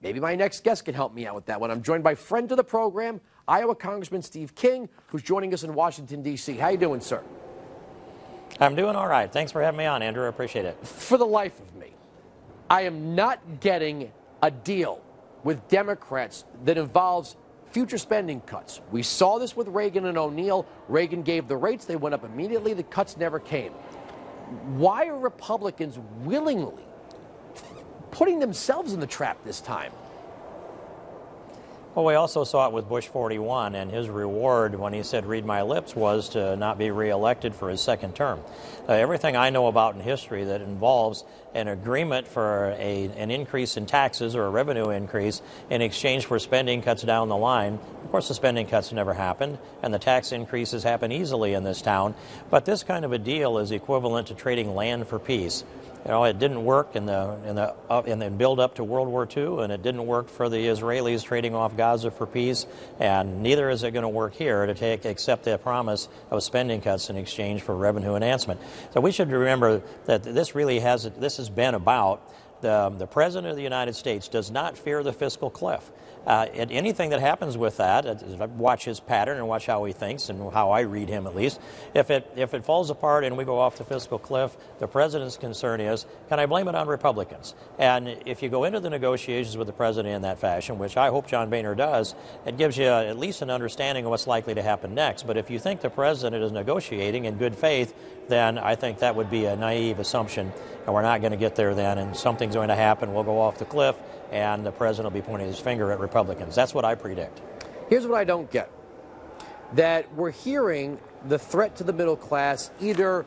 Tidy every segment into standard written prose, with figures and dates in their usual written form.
Maybe my next guest can help me out with that one. I'm joined by friend of the program, Iowa Congressman Steve King, who's joining us in Washington, D.C. How you doing, sir? I'm doing all right. Thanks for having me on, Andrew. I appreciate it. For the life of me, I am not getting a deal with Democrats that involves future spending cuts. We saw this with Reagan and O'Neill. Reagan gave the rates. They went up immediately. The cuts never came. Why are Republicans willingly putting themselves in the trap this time? Well, we also saw it with Bush 41, and his reward when he said, "Read my lips," was to not be reelected for his second term. Everything I know about in history that involves an agreement for an increase in taxes or a revenue increase in exchange for spending cuts down the line. Of course, the spending cuts never happened, and the tax increases happen easily in this town. But this kind of a deal is equivalent to trading land for peace. You know, it didn't work in the build up to World War II, and it didn't work for the Israelis trading off Gaza for peace, and neither is it going to work here to accept the promise of spending cuts in exchange for revenue enhancement. So we should remember that this has been about the President of the United States does not fear the fiscal cliff. Anything that happens with that, watch his pattern and watch how he thinks and how I read him at least. If it falls apart and we go off the fiscal cliff, the president's concern is, can I blame it on Republicans? And if you go into the negotiations with the president in that fashion, which I hope John Boehner does, it gives you at least an understanding of what's likely to happen next. But if you think the president is negotiating in good faith, then I think that would be a naive assumption, and we're not going to get there then, and something's going to happen. We'll go off the cliff, and the president will be pointing his finger at Republicans. That's what I predict. Here's what I don't get. That we're hearing the threat to the middle class, either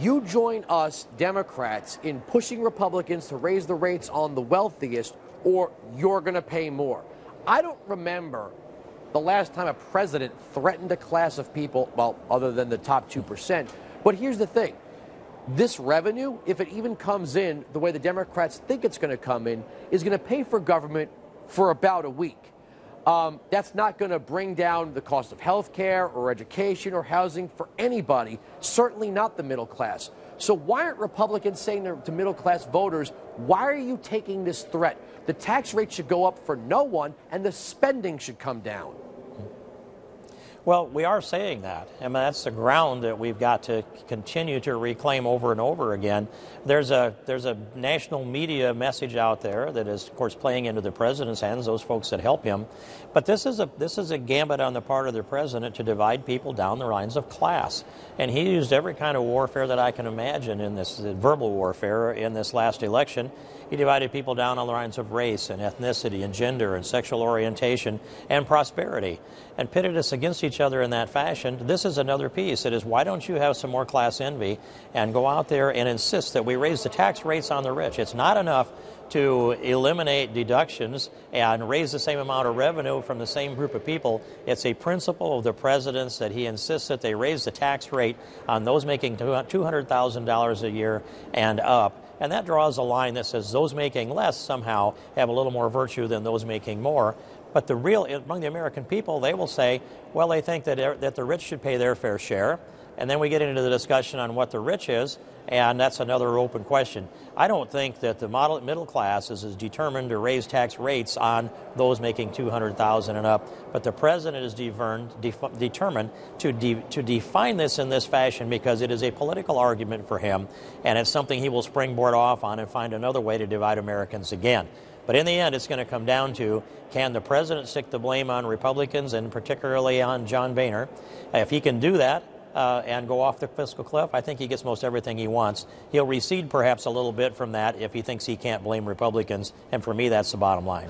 you join us, Democrats, in pushing Republicans to raise the rates on the wealthiest, or you're going to pay more. I don't remember the last time a president threatened a class of people, well, other than the top 2%. But here's the thing. This revenue, if it even comes in the way the Democrats think it's going to come in, is going to pay for government for about a week. That's not going to bring down the cost of health care or education or housing for anybody, certainly not the middle class. So why aren't Republicans saying to middle class voters, why are you taking this threat? The tax rate should go up for no one, and the spending should come down. Well, we are saying that. I mean, that's the ground that we've got to continue to reclaim over and over again. There's a national media message out there that is, of course, playing into the president's hands, those folks that help him. But this is a gambit on the part of the president to divide people down the lines of class. And he used every kind of warfare that I can imagine in this verbal warfare in this last election. He divided people down on the lines of race and ethnicity and gender and sexual orientation and prosperity and pitted us against each other in that fashion. This is another piece. It is, why don't you have some more class envy and go out there and insist that we raise the tax rates on the rich? It's not enough to eliminate deductions and raise the same amount of revenue from the same group of people. It's a principle of the president's that he insists that they raise the tax rate on those making $200,000 a year and up. And that draws a line that says those making less somehow have a little more virtue than those making more. But among the American people, they will say, well, they think that the rich should pay their fair share. And then we get into the discussion on what the rich is, and that's another open question. I don't think that the middle class is determined to raise tax rates on those making $200,000 and up, but the president is determined to define this in this fashion because it is a political argument for him, and it's something he will springboard off on and find another way to divide Americans again. But in the end, it's going to come down to, can the president stick the blame on Republicans and particularly on John Boehner? If he can do that, and go off the fiscal cliff, I think he gets most everything he wants. He'll recede perhaps a little bit from that if he thinks he can't blame Republicans, and for me, that's the bottom line.